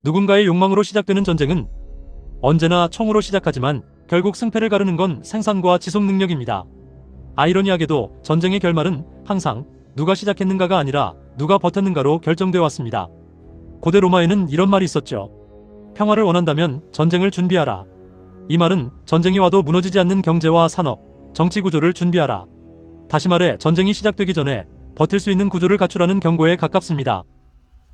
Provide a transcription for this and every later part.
누군가의 욕망으로 시작되는 전쟁은 언제나 총으로 시작하지만 결국 승패를 가르는 건 생산과 지속 능력입니다. 아이러니하게도 전쟁의 결말은 항상 누가 시작했는가가 아니라 누가 버텼는가로 결정되어 왔습니다. 고대 로마에는 이런 말이 있었죠. 평화를 원한다면 전쟁을 준비하라. 이 말은 전쟁이 와도 무너지지 않는 경제와 산업, 정치 구조를 준비하라. 다시 말해 전쟁이 시작되기 전에 버틸 수 있는 구조를 갖추라는 경고에 가깝습니다.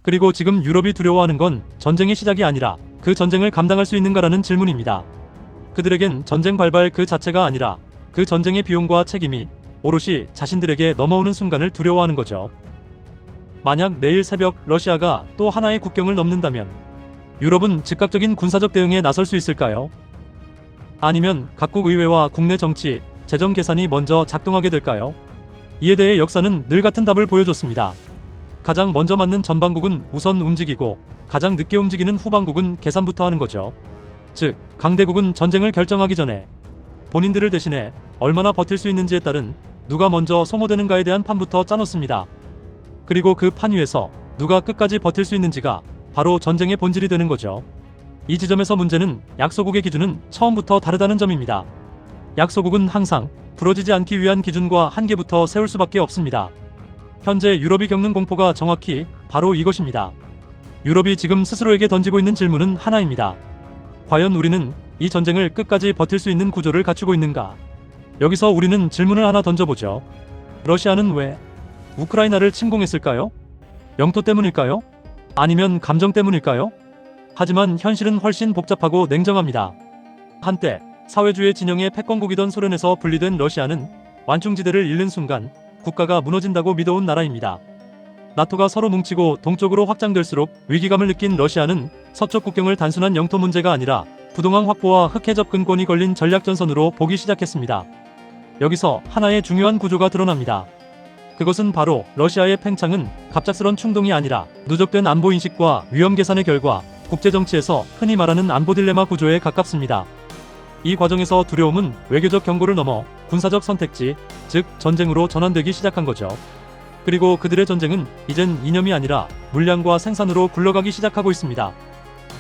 그리고 지금 유럽이 두려워하는 건 전쟁의 시작이 아니라 그 전쟁을 감당할 수 있는가라는 질문입니다. 그들에겐 전쟁 발발 그 자체가 아니라 그 전쟁의 비용과 책임이 오롯이 자신들에게 넘어오는 순간을 두려워하는 거죠. 만약 내일 새벽 러시아가 또 하나의 국경을 넘는다면 유럽은 즉각적인 군사적 대응에 나설 수 있을까요? 아니면 각국 의회와 국내 정치, 재정 계산이 먼저 작동하게 될까요? 이에 대해 역사는 늘 같은 답을 보여줬습니다. 가장 먼저 맞는 전방국은 우선 움직이고 가장 늦게 움직이는 후방국은 계산부터 하는 거죠. 즉, 강대국은 전쟁을 결정하기 전에 본인들을 대신해 얼마나 버틸 수 있는지에 따른 누가 먼저 소모되는가에 대한 판부터 짜놓습니다. 그리고 그 판 위에서 누가 끝까지 버틸 수 있는지가 바로 전쟁의 본질이 되는 거죠. 이 지점에서 문제는 약소국의 기준은 처음부터 다르다는 점입니다. 약소국은 항상 부러지지 않기 위한 기준과 한계부터 세울 수밖에 없습니다. 현재 유럽이 겪는 공포가 정확히 바로 이것입니다. 유럽이 지금 스스로에게 던지고 있는 질문은 하나입니다. 과연 우리는 이 전쟁을 끝까지 버틸 수 있는 구조를 갖추고 있는가? 여기서 우리는 질문을 하나 던져보죠. 러시아는 왜 우크라이나를 침공했을까요? 영토 때문일까요? 아니면 감정 때문일까요? 하지만 현실은 훨씬 복잡하고 냉정합니다. 한때 사회주의 진영의 패권국이던 소련에서 분리된 러시아는 완충지대를 잃는 순간 국가가 무너진다고 믿어온 나라입니다. 나토가 서로 뭉치고 동쪽으로 확장될수록 위기감을 느낀 러시아는 서쪽 국경을 단순한 영토 문제가 아니라 부동항 확보와 흑해 접근권이 걸린 전략전선으로 보기 시작했습니다. 여기서 하나의 중요한 구조가 드러납니다. 그것은 바로 러시아의 팽창은 갑작스런 충동이 아니라 누적된 안보인식과 위험 계산의 결과 국제정치에서 흔히 말하는 안보 딜레마 구조에 가깝습니다. 이 과정에서 두려움은 외교적 경고를 넘어 군사적 선택지, 즉 전쟁으로 전환되기 시작한 거죠. 그리고 그들의 전쟁은 이젠 이념이 아니라 물량과 생산으로 굴러가기 시작하고 있습니다.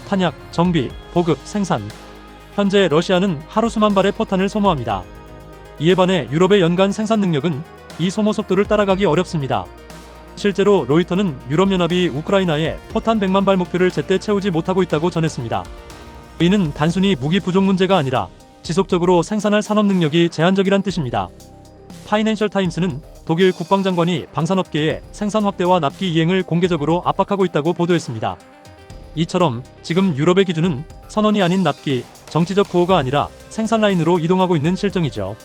탄약, 정비, 보급, 생산. 현재 러시아는 하루 수만 발의 포탄을 소모합니다. 이에 반해 유럽의 연간 생산 능력은 이 소모 속도를 따라가기 어렵습니다. 실제로 로이터는 유럽연합이 우크라이나에 포탄 100만 발 목표를 제때 채우지 못하고 있다고 전했습니다. 이는 단순히 무기 부족 문제가 아니라 지속적으로 생산할 산업 능력이 제한적이란 뜻입니다. 파이낸셜 타임스는 독일 국방장관이 방산업계의 생산 확대와 납기 이행을 공개적으로 압박하고 있다고 보도했습니다. 이처럼 지금 유럽의 기준은 선언이 아닌 납기, 정치적 구호가 아니라 생산 라인으로 이동하고 있는 실정이죠.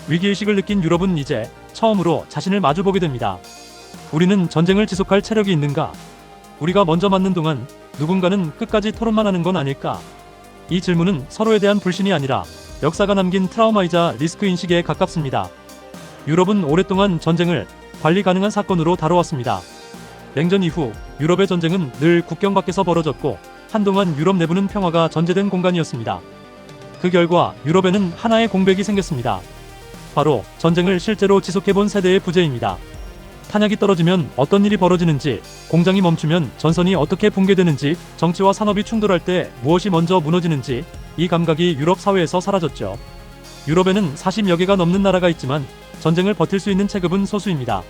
위기의식을 느낀 유럽은 이제 처음으로 자신을 마주보게 됩니다. 우리는 전쟁을 지속할 체력이 있는가? 우리가 먼저 맞는 동안 누군가는 끝까지 토론만 하는 건 아닐까? 이 질문은 서로에 대한 불신이 아니라 역사가 남긴 트라우마이자 리스크 인식에 가깝습니다. 유럽은 오랫동안 전쟁을 관리 가능한 사건으로 다뤄왔습니다. 냉전 이후 유럽의 전쟁은 늘 국경 밖에서 벌어졌고 한동안 유럽 내부는 평화가 전제된 공간이었습니다. 그 결과 유럽에는 하나의 공백이 생겼습니다. 바로 전쟁을 실제로 지속해본 세대의 부재입니다. 탄약이 떨어지면 어떤 일이 벌어지는지, 공장이 멈추면 전선이 어떻게 붕괴되는지, 정치와 산업이 충돌할 때 무엇이 먼저 무너지는지 이 감각이 유럽 사회에서 사라졌죠. 유럽에는 40여 개가 넘는 나라가 있지만 전쟁을 버틸 수 있는 체급은 소수입니다.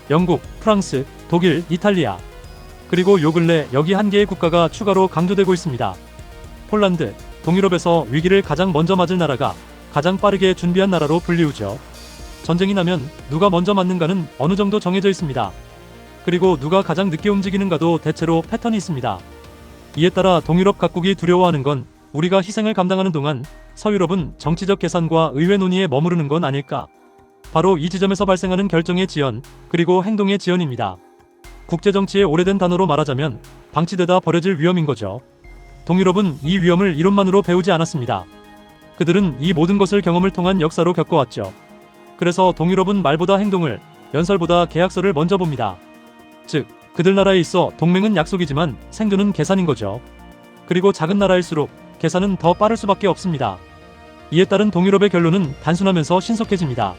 영국, 프랑스, 독일, 이탈리아. 그리고 요 근래 여기 한 개의 국가가 추가로 강조되고 있습니다. 폴란드, 동유럽에서 위기를 가장 먼저 맞을 나라가 가장 빠르게 준비한 나라로 불리우죠. 전쟁이 나면 누가 먼저 맞는가는 어느 정도 정해져 있습니다. 그리고 누가 가장 늦게 움직이는가도 대체로 패턴이 있습니다. 이에 따라 동유럽 각국이 두려워하는 건 우리가 희생을 감당하는 동안 서유럽은 정치적 계산과 의회 논의에 머무르는 건 아닐까. 바로 이 지점에서 발생하는 결정의 지연, 그리고 행동의 지연입니다. 국제정치의 오래된 단어로 말하자면 방치되다 버려질 위험인 거죠. 동유럽은 이 위험을 이론만으로 배우지 않았습니다. 그들은 이 모든 것을 경험을 통한 역사로 겪어왔죠. 그래서 동유럽은 말보다 행동을, 연설보다 계약서를 먼저 봅니다. 즉, 그들 나라에 있어 동맹은 약속이지만 생존은 계산인 거죠. 그리고 작은 나라일수록 계산은 더 빠를 수밖에 없습니다. 이에 따른 동유럽의 결론은 단순하면서 신속해집니다.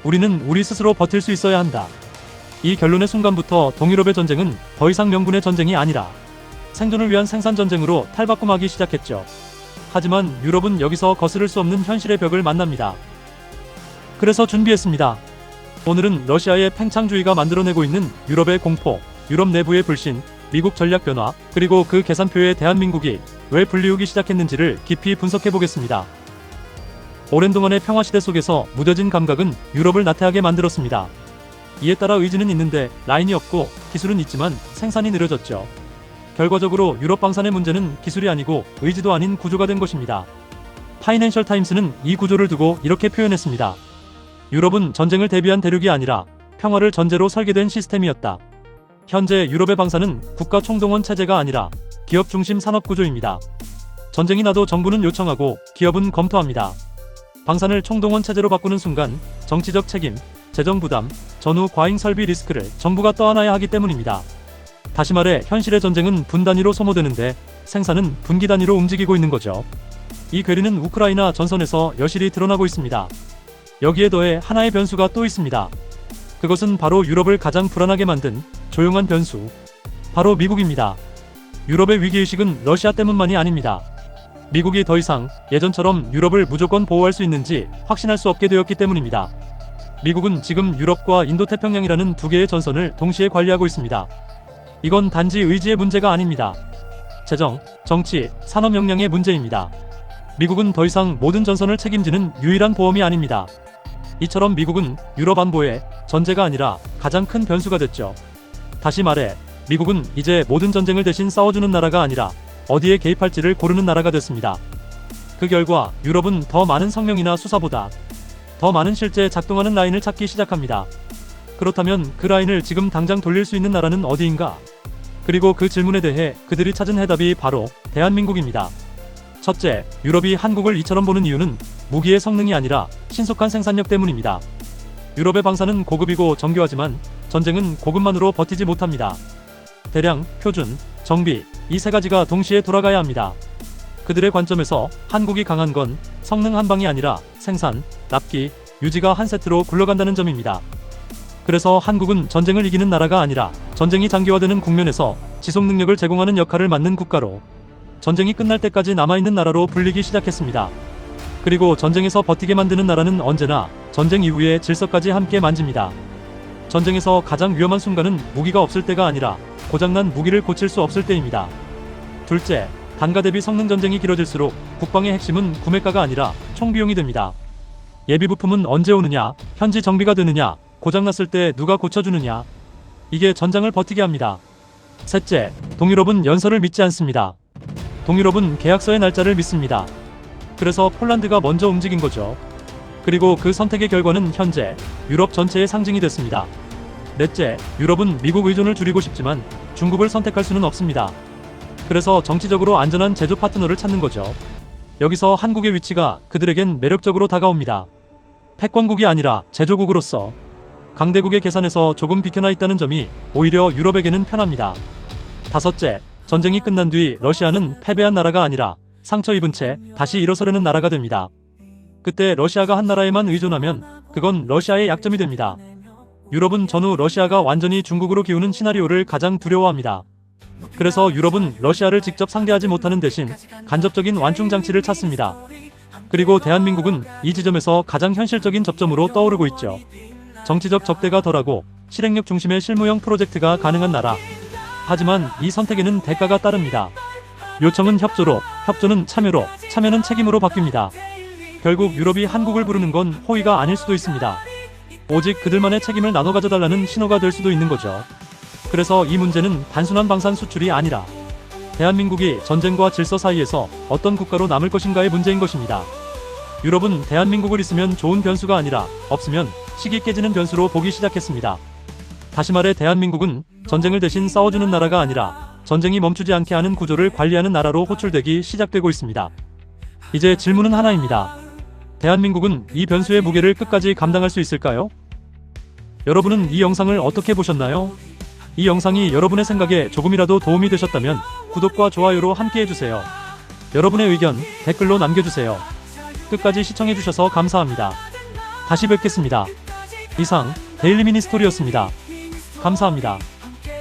우리는 우리 스스로 버틸 수 있어야 한다. 이 결론의 순간부터 동유럽의 전쟁은 더 이상 명분의 전쟁이 아니라 생존을 위한 생산 전쟁으로 탈바꿈하기 시작했죠. 하지만 유럽은 여기서 거스를 수 없는 현실의 벽을 만납니다. 그래서 준비했습니다. 오늘은 러시아의 팽창주의가 만들어내고 있는 유럽의 공포, 유럽 내부의 불신, 미국 전략 변화, 그리고 그 계산표에 대한민국이 왜 불리우기 시작했는지를 깊이 분석해 보겠습니다. 오랜 동안의 평화시대 속에서 무뎌진 감각은 유럽을 나태하게 만들었습니다. 이에 따라 의지는 있는데 라인이 없고 기술은 있지만 생산이 느려졌죠. 결과적으로 유럽 방산의 문제는 기술이 아니고 의지도 아닌 구조가 된 것입니다. 파이낸셜 타임스는 이 구조를 두고 이렇게 표현했습니다. 유럽은 전쟁을 대비한 대륙이 아니라 평화를 전제로 설계된 시스템이었다. 현재 유럽의 방산은 국가 총동원 체제가 아니라 기업 중심 산업 구조입니다. 전쟁이 나도 정부는 요청하고 기업은 검토합니다. 방산을 총동원 체제로 바꾸는 순간 정치적 책임, 재정 부담, 전후 과잉 설비 리스크를 정부가 떠안아야 하기 때문입니다. 다시 말해 현실의 전쟁은 분 단위로 소모되는데 생산은 분기 단위로 움직이고 있는 거죠. 이 괴리는 우크라이나 전선에서 여실히 드러나고 있습니다. 여기에 더해 하나의 변수가 또 있습니다. 그것은 바로 유럽을 가장 불안하게 만든 조용한 변수, 바로 미국입니다. 유럽의 위기의식은 러시아 때문만이 아닙니다. 미국이 더 이상 예전처럼 유럽을 무조건 보호할 수 있는지 확신할 수 없게 되었기 때문입니다. 미국은 지금 유럽과 인도태평양이라는 두 개의 전선을 동시에 관리하고 있습니다. 이건 단지 의지의 문제가 아닙니다. 재정, 정치, 산업 역량의 문제입니다. 미국은 더 이상 모든 전선을 책임지는 유일한 보험이 아닙니다. 이처럼 미국은 유럽 안보의 전제가 아니라 가장 큰 변수가 됐죠. 다시 말해 미국은 이제 모든 전쟁을 대신 싸워주는 나라가 아니라 어디에 개입할지를 고르는 나라가 됐습니다. 그 결과 유럽은 더 많은 성명이나 수사보다 더 많은 실제 작동하는 라인을 찾기 시작합니다. 그렇다면 그 라인을 지금 당장 돌릴 수 있는 나라는 어디인가? 그리고 그 질문에 대해 그들이 찾은 해답이 바로 대한민국입니다. 첫째, 유럽이 한국을 이처럼 보는 이유는 무기의 성능이 아니라 신속한 생산력 때문입니다. 유럽의 방산은 고급이고 정교하지만 전쟁은 고급만으로 버티지 못합니다. 대량, 표준, 정비, 이 세 가지가 동시에 돌아가야 합니다. 그들의 관점에서 한국이 강한 건 성능 한 방이 아니라 생산, 납기, 유지가 한 세트로 굴러간다는 점입니다. 그래서 한국은 전쟁을 이기는 나라가 아니라 전쟁이 장기화되는 국면에서 지속 능력을 제공하는 역할을 맡는 국가로, 전쟁이 끝날 때까지 남아있는 나라로 불리기 시작했습니다. 그리고 전쟁에서 버티게 만드는 나라는 언제나 전쟁 이후의 질서까지 함께 만집니다. 전쟁에서 가장 위험한 순간은 무기가 없을 때가 아니라 고장난 무기를 고칠 수 없을 때입니다. 둘째, 단가 대비 성능 전쟁이 길어질수록 국방의 핵심은 구매가가 아니라 총비용이 됩니다. 예비 부품은 언제 오느냐, 현지 정비가 되느냐, 고장났을 때 누가 고쳐주느냐, 이게 전장을 버티게 합니다. 셋째, 동유럽은 연설을 믿지 않습니다. 동유럽은 계약서의 날짜를 믿습니다. 그래서 폴란드가 먼저 움직인 거죠. 그리고 그 선택의 결과는 현재 유럽 전체의 상징이 됐습니다. 넷째, 유럽은 미국 의존을 줄이고 싶지만 중국을 선택할 수는 없습니다. 그래서 정치적으로 안전한 제조 파트너를 찾는 거죠. 여기서 한국의 위치가 그들에겐 매력적으로 다가옵니다. 패권국이 아니라 제조국으로서 강대국의 계산에서 조금 비켜나 있다는 점이 오히려 유럽에게는 편합니다. 다섯째, 전쟁이 끝난 뒤 러시아는 패배한 나라가 아니라 상처 입은 채 다시 일어서려는 나라가 됩니다. 그때 러시아가 한 나라에만 의존하면 그건 러시아의 약점이 됩니다. 유럽은 전후 러시아가 완전히 중국으로 기우는 시나리오를 가장 두려워합니다. 그래서 유럽은 러시아를 직접 상대하지 못하는 대신 간접적인 완충 장치를 찾습니다. 그리고 대한민국은 이 지점에서 가장 현실적인 접점으로 떠오르고 있죠. 정치적 적대가 덜하고 실행력 중심의 실무형 프로젝트가 가능한 나라. 하지만 이 선택에는 대가가 따릅니다. 요청은 협조로, 협조는 참여로, 참여는 책임으로 바뀝니다. 결국 유럽이 한국을 부르는 건 호의가 아닐 수도 있습니다. 오직 그들만의 책임을 나눠 가져달라는 신호가 될 수도 있는 거죠. 그래서 이 문제는 단순한 방산 수출이 아니라 대한민국이 전쟁과 질서 사이에서 어떤 국가로 남을 것인가의 문제인 것입니다. 유럽은 대한민국을 있으면 좋은 변수가 아니라 없으면 식이 깨지는 변수로 보기 시작했습니다. 다시 말해 대한민국은 전쟁을 대신 싸워주는 나라가 아니라 전쟁이 멈추지 않게 하는 구조를 관리하는 나라로 호출되기 시작되고 있습니다. 이제 질문은 하나입니다. 대한민국은 이 변수의 무게를 끝까지 감당할 수 있을까요? 여러분은 이 영상을 어떻게 보셨나요? 이 영상이 여러분의 생각에 조금이라도 도움이 되셨다면 구독과 좋아요로 함께 해주세요. 여러분의 의견 댓글로 남겨주세요. 끝까지 시청해주셔서 감사합니다. 다시 뵙겠습니다. 이상 데일리 미니스토리였습니다. 감사합니다.